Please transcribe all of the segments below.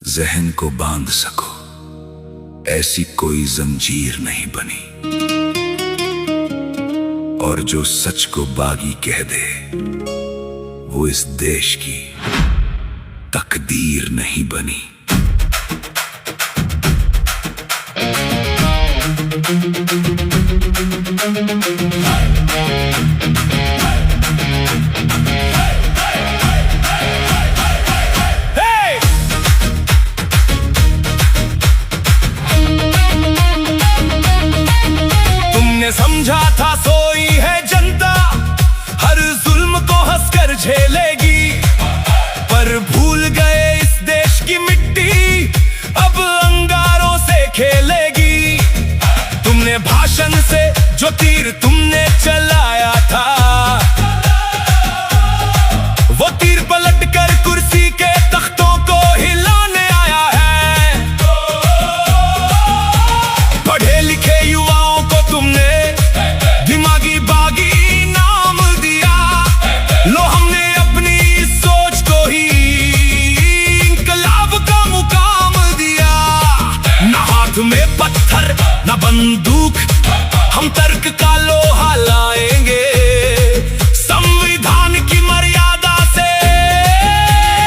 जहन को बांध सको ऐसी कोई जंजीर नहीं बनी, और जो सच को बागी कह दे वो इस देश की तकदीर नहीं बनी। समझा था सोई है जनता, हर जुल्म को हंसकर झेलेगी, पर भूल गए इस देश की मिट्टी अब अंगारों से खेलेगी। तुमने भाषण से जो तीर तुमने चलाया था, वो तीर पलट कर कुर्सी के तख्तों को हिलाने आया है। पढ़े लिखे युवाओं को तुमने दिमागी बागी नाम दिया, लो हमने अपनी सोच को ही इंकलाब का मुकाम दिया। न हाथ में पत्थर न बंदूक, हम तर्क का लोहा लाएंगे, संविधान की मर्यादा से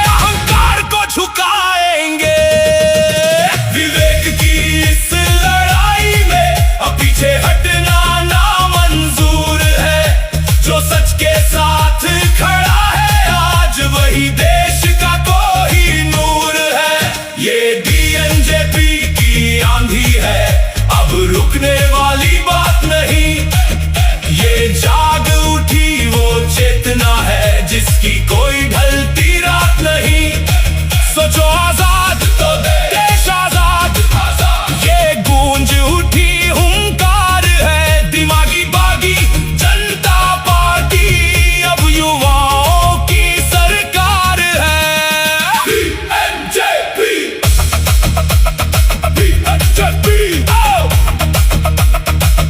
अहंकार को झुकाएंगे। विवेक की इस लड़ाई में अब पीछे हटना नामंजूर है, जो सच के साथ खड़ा है आज वही देश का कोई नूर है। ये बीएनजेपी की आंधी है, अब रुकने वाली बात नहीं, ये जाग उठी वो चेतना है जिसकी कोई ढलती रात नहीं। सोचो आजाद तो देश आजाद, ये गूंज उठी हुंकार है, दिमागी बागी जनता पार्टी अब युवाओं की सरकार है।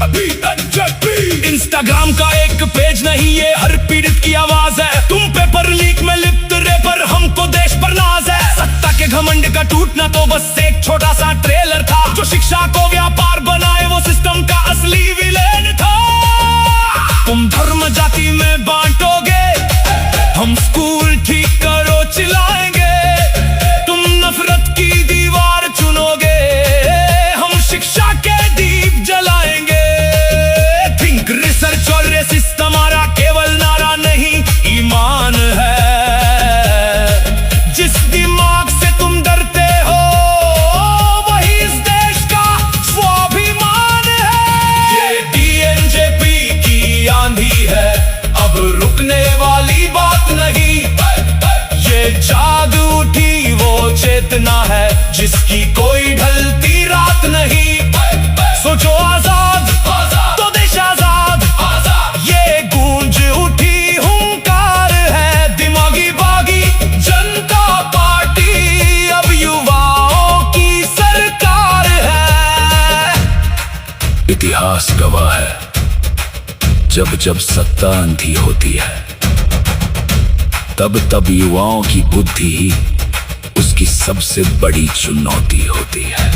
बीएनजेपी, इंस्टाग्राम का एक पेज नहीं, ये हर पीड़ित की आवाज है। तुम पेपर लीक में लिप्त रेपर, हमको देश पर नाज है। सत्ता के घमंड का टूटना तो बस एक छोटा सा ट्रेलर था, जो शिक्षा को व्यापार बनाए वो सिस्टम का असली विलेन था। तुम धर्म जाति में बांटोगे, हम स्कूल ठीक करो चिल्लाएंगे। तुम नफरत की दीवार चुनोगे, हम शिक्षा के दीप जलाएंगे। थिंक रिसर्च और रेसिस्ट हमारा केवल नारा नहीं, ईमान है। जिस दिमाग से तुम डरते हो वही इस देश का स्वाभिमान है। ये बीएनजेपी की आंधी है, अब रुकने वाली बात नहीं, ये जाग उठी वो चेतना है जिसकी कोई ढलती रात नहीं। सोचो आजाद तो देश आजाद, ये गूंज उठी हुंकार है, दिमागी बागी जनता पार्टी अब युवाओं की सरकार है। इतिहास गवाह है, जब जब सत्ता अंधी होती है तब तब युवाओं की बुद्धि ही उसकी सबसे बड़ी चुनौती होती है।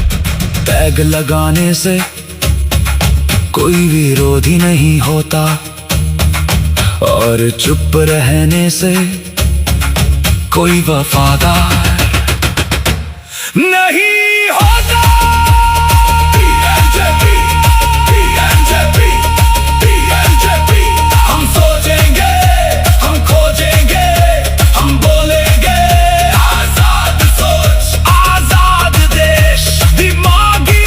टैग लगाने से कोई विरोधी नहीं होता, और चुप रहने से कोई वफादार नहीं होता। हम सोचेंगे, हम खोजेंगे, हम बोलेंगे, आजाद सोच आजाद देश, दिमागी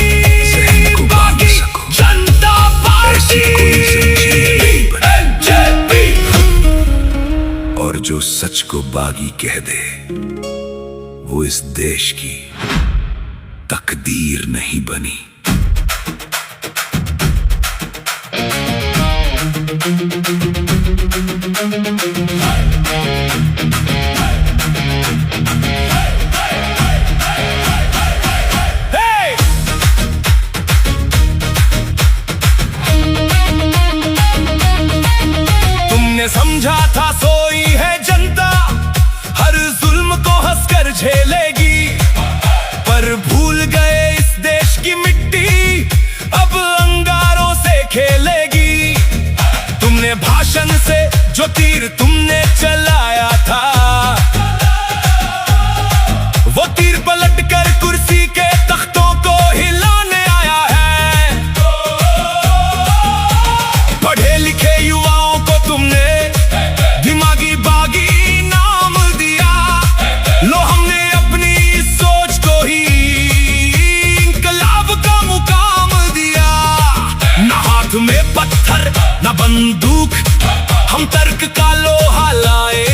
बागी जनता पार्टी। और जो सच को बागी कह दे वो इस देश की तकदीर नहीं बनी। तुमने समझा था सोई है जनता, हर जुल्म को हंसकर झेलेगी, न बंदूक हम तर्क का लोहा लाए